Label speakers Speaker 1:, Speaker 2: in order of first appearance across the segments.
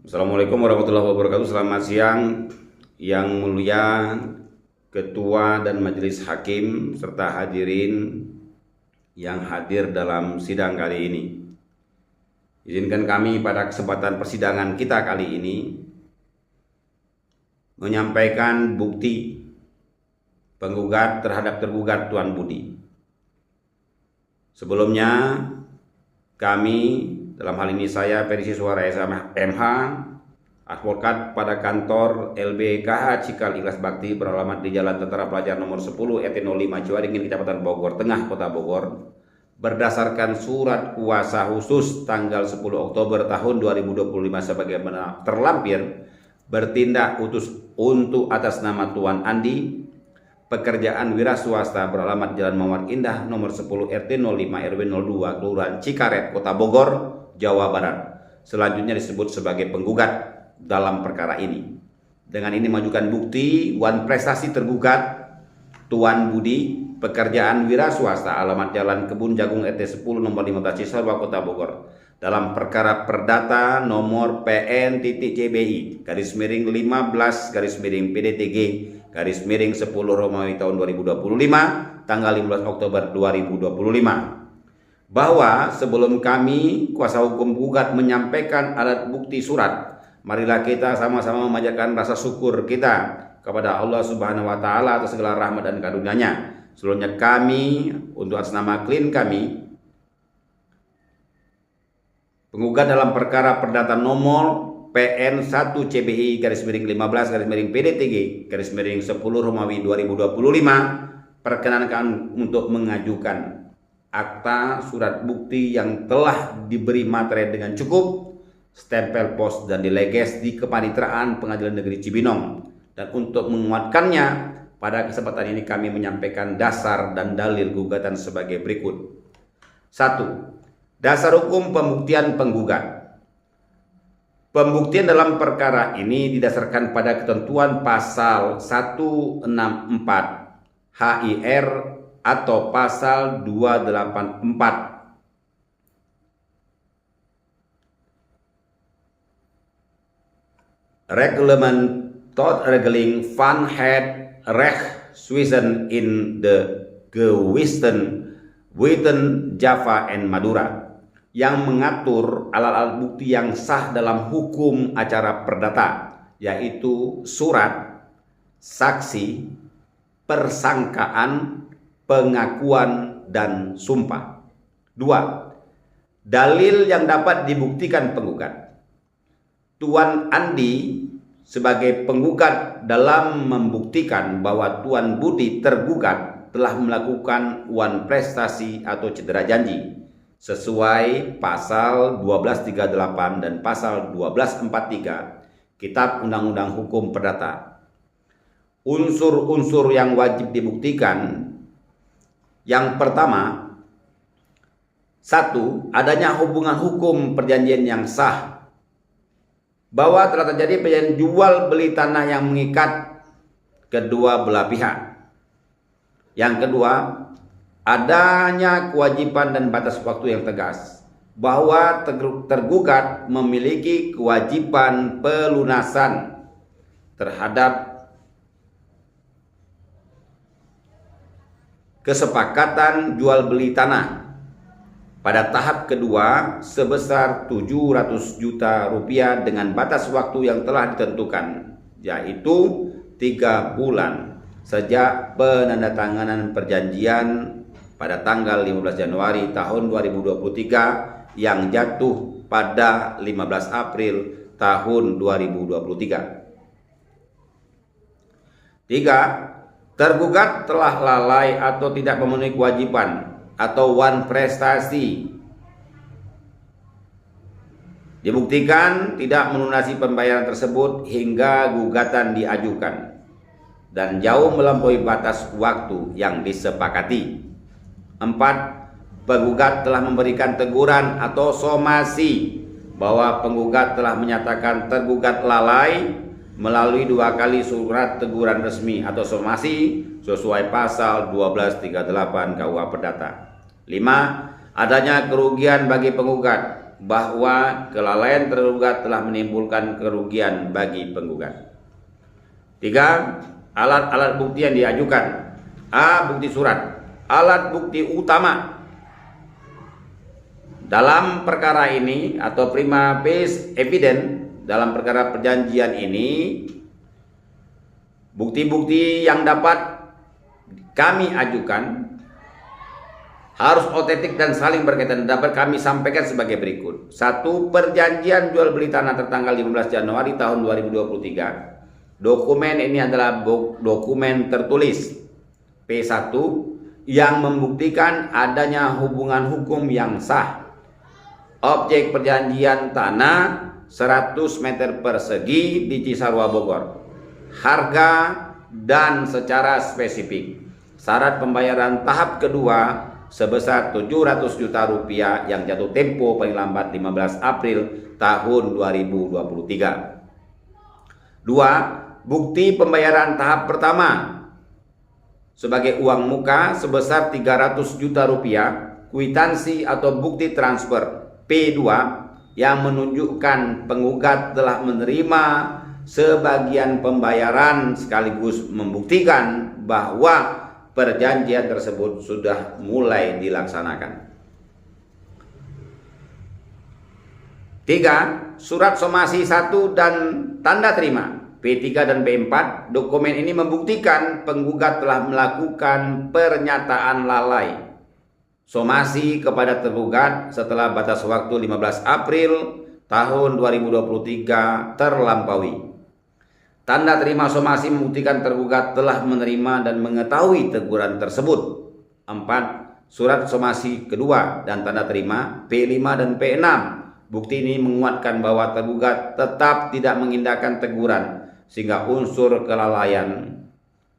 Speaker 1: Assalamualaikum warahmatullahi wabarakatuh. Selamat siang yang mulia Ketua dan Majelis Hakim serta hadirin yang hadir dalam sidang kali ini. Izinkan kami pada kesempatan persidangan kita kali ini menyampaikan bukti penggugat terhadap tergugat Tuan Budi. Sebelumnya kami, dalam hal ini saya Ferry Siswara SMH, advokat pada kantor LBKH Cikal Ikhlas Bakti beralamat di Jalan Tentara Pelajar nomor 10 RT 05 Ciwaringin, Kecamatan Bogor Tengah, Kota Bogor, berdasarkan surat kuasa khusus tanggal 10 Oktober tahun 2025 sebagaimana terlampir, bertindak untuk atas nama Tuan Andi, pekerjaan wira swasta beralamat Jalan Mawar Indah nomor 10 RT 05 RW 02 Kelurahan Cikaret, Kota Bogor, Jawa Barat. Selanjutnya disebut sebagai penggugat dalam perkara ini. Dengan ini mengajukan bukti wan prestasi tergugat Tuan Budi, pekerjaan wira swasta, alamat Jalan Kebun Jagung RT 10 nomor 15 Cisarua, Kota Bogor, dalam perkara perdata nomor PN.CBI _15 PDTG _10 Romawi tahun 2025 tanggal 15 Oktober 2025, bahwa sebelum kami kuasa hukum penggugat menyampaikan alat bukti surat, marilah kita sama-sama memanjatkan rasa syukur kita kepada Allah Subhanahu wa taala atas segala rahmat dan karunia-Nya. Sebelumnya kami untuk atas nama klien kami penggugat dalam perkara perdata nomor PN1CBI _15 PDTG _10 Romawi 2025, perkenankan untuk mengajukan akta surat bukti yang telah diberi materi dengan cukup, stempel pos dan dileges di Kepaniteraan Pengadilan Negeri Cibinong. Dan untuk menguatkannya, pada kesempatan ini kami menyampaikan dasar dan dalil gugatan sebagai berikut. 1. Dasar hukum pembuktian penggugat. Pembuktian dalam perkara ini didasarkan pada ketentuan pasal 164 HIR atau pasal 284 Reglement tot regeling van het rechtswijzen in de gewisten Witten, Java, and Madura, yang mengatur alat-alat bukti yang sah dalam hukum acara perdata, yaitu surat, saksi, persangkaan, pengakuan, dan sumpah. 2. Dalil yang dapat dibuktikan penggugat. Tuan Andi sebagai penggugat dalam membuktikan bahwa Tuan Budi tergugat telah melakukan wan prestasi atau cedera janji sesuai pasal 1238 dan pasal 1243 Kitab Undang-Undang Hukum Perdata. Unsur-unsur yang wajib dibuktikan, yang pertama, 1. Adanya hubungan hukum perjanjian yang sah, bahwa telah terjadi perjanjian jual beli tanah yang mengikat kedua belah pihak. Yang kedua, adanya kewajiban dan batas waktu yang tegas, bahwa tergugat memiliki kewajiban pelunasan terhadap kesepakatan jual beli tanah pada tahap kedua sebesar 700 juta rupiah dengan batas waktu yang telah ditentukan, yaitu 3 bulan sejak penandatanganan perjanjian pada tanggal 15 Januari tahun 2023 yang jatuh pada 15 April tahun 2023. 3. Tergugat telah lalai atau tidak memenuhi kewajiban atau wan prestasi, dibuktikan tidak melunasi pembayaran tersebut hingga gugatan diajukan dan jauh melampaui batas waktu yang disepakati. 4. Penggugat telah memberikan teguran atau somasi bahwa penggugat telah menyatakan tergugat lalai melalui 2 kali surat teguran resmi atau somasi sesuai pasal 1238 KUH Perdata. 5. Adanya kerugian bagi penggugat bahwa kelalaian tergugat telah menimbulkan kerugian bagi penggugat. 3. Alat-alat bukti yang diajukan. A. Bukti surat. Alat bukti utama dalam perkara ini atau prima facie evidence dalam perkara perjanjian ini, bukti-bukti yang dapat kami ajukan harus otentik dan saling berkaitan. Dapat kami sampaikan sebagai berikut. 1. Perjanjian jual beli tanah tertanggal 15 Januari tahun 2023. Dokumen ini adalah dokumen tertulis P1 yang membuktikan adanya hubungan hukum yang sah. Objek perjanjian tanah 100 meter persegi di Cisarua, Bogor. Harga dan secara spesifik. Syarat pembayaran tahap kedua sebesar 700 juta rupiah yang jatuh tempo paling lambat 15 April tahun 2023. 2. Bukti pembayaran tahap pertama sebagai uang muka sebesar 300 juta rupiah, kwitansi atau bukti transfer P2 yang menunjukkan penggugat telah menerima sebagian pembayaran sekaligus membuktikan bahwa perjanjian tersebut sudah mulai dilaksanakan. 3. Surat somasi 1 dan tanda terima P3 dan P4. Dokumen ini membuktikan penggugat telah melakukan pernyataan lalai somasi kepada tergugat setelah batas waktu 15 April tahun 2023 terlampaui. Tanda terima somasi membuktikan tergugat telah menerima dan mengetahui teguran tersebut. 4. Surat somasi kedua dan tanda terima P5 dan P6. Bukti ini menguatkan bahwa tergugat tetap tidak mengindahkan teguran sehingga unsur kelalaian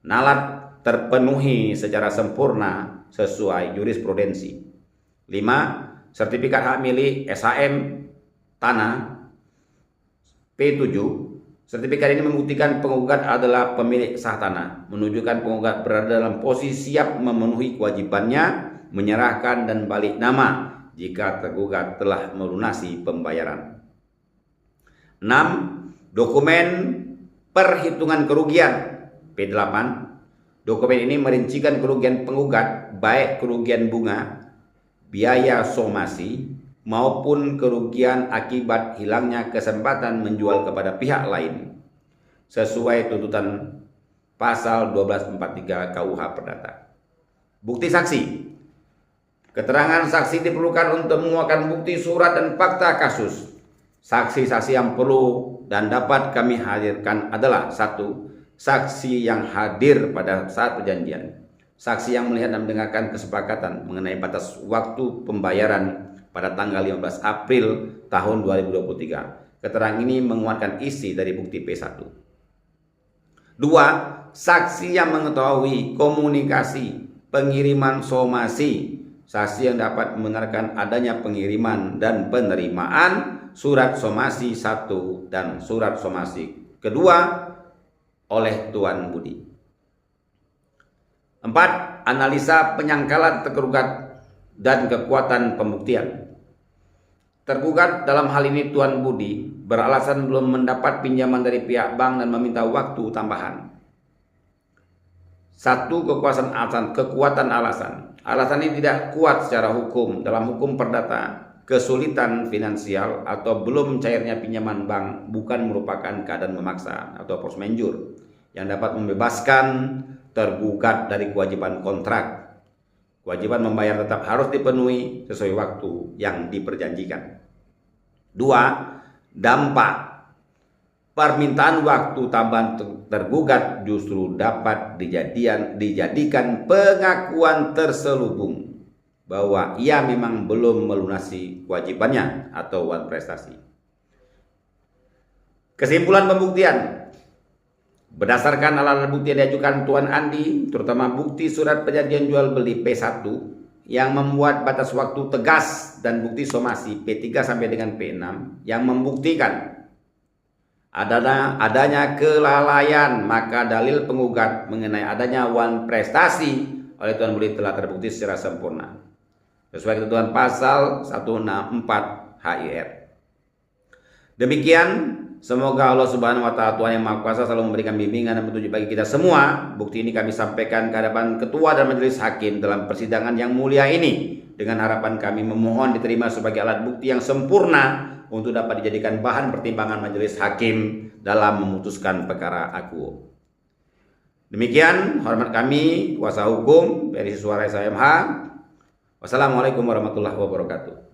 Speaker 1: nalat terpenuhi secara sempurna sesuai jurisprudensi. 5. Sertifikat hak milik SHM tanah P7. Sertifikat ini membuktikan penggugat adalah pemilik sah tanah, menunjukkan penggugat berada dalam posisi siap memenuhi kewajibannya menyerahkan dan balik nama jika tergugat telah melunasi pembayaran. 6. Dokumen perhitungan kerugian P8. Dokumen ini merincikan kerugian penggugat, baik kerugian bunga, biaya somasi, maupun kerugian akibat hilangnya kesempatan menjual kepada pihak lain sesuai tuntutan pasal 1243 KUH Perdata. Bukti saksi. Keterangan saksi diperlukan untuk menguatkan bukti surat dan fakta kasus. Saksi-saksi yang perlu dan dapat kami hadirkan adalah 1. Saksi yang hadir pada saat perjanjian. Saksi yang melihat dan mendengarkan kesepakatan mengenai batas waktu pembayaran pada tanggal 15 April tahun 2023. Keterangan ini menguatkan isi dari bukti P1. 2. Saksi yang mengetahui komunikasi pengiriman somasi. Saksi yang dapat membenarkan adanya pengiriman dan penerimaan surat somasi 1 dan surat somasi kedua oleh Tuan Budi. 4. Analisa penyangkalan tergugat dan kekuatan pembuktian. Tergugat dalam hal ini Tuan Budi beralasan belum mendapat pinjaman dari pihak bank dan meminta waktu tambahan. 1. Kekuatan alasan. Alasan ini tidak kuat secara hukum. Dalam hukum perdata, kesulitan finansial atau belum cairnya pinjaman bank bukan merupakan keadaan memaksa atau force majeure yang dapat membebaskan tergugat dari kewajiban kontrak. Kewajiban membayar tetap harus dipenuhi sesuai waktu yang diperjanjikan. 2. Dampak. Permintaan waktu tambahan tergugat justru dapat dijadikan pengakuan terselubung bahwa ia memang belum melunasi kewajibannya atau wan prestasi. Kesimpulan pembuktian. Berdasarkan alat bukti yang diajukan Tuan Andi, terutama bukti surat perjanjian jual beli P1 yang membuat batas waktu tegas dan bukti somasi P3 sampai dengan P6 yang membuktikan adanya kelalaian, maka dalil penggugat mengenai adanya wan prestasi oleh Tuan Budi telah terbukti secara sempurna. Sesuai ketentuan pasal 164 HIR. Demikian, semoga Allah Subhanahu wa taala Tuhan yang Maha Kuasa selalu memberikan bimbingan dan petunjuk bagi kita semua. Bukti ini kami sampaikan ke hadapan ketua dan majelis hakim dalam persidangan yang mulia ini, dengan harapan kami memohon diterima sebagai alat bukti yang sempurna untuk dapat dijadikan bahan pertimbangan majelis hakim dalam memutuskan perkara akuo. Demikian hormat kami kuasa hukum PRI Suara SMH. Wassalamualaikum warahmatullahi wabarakatuh.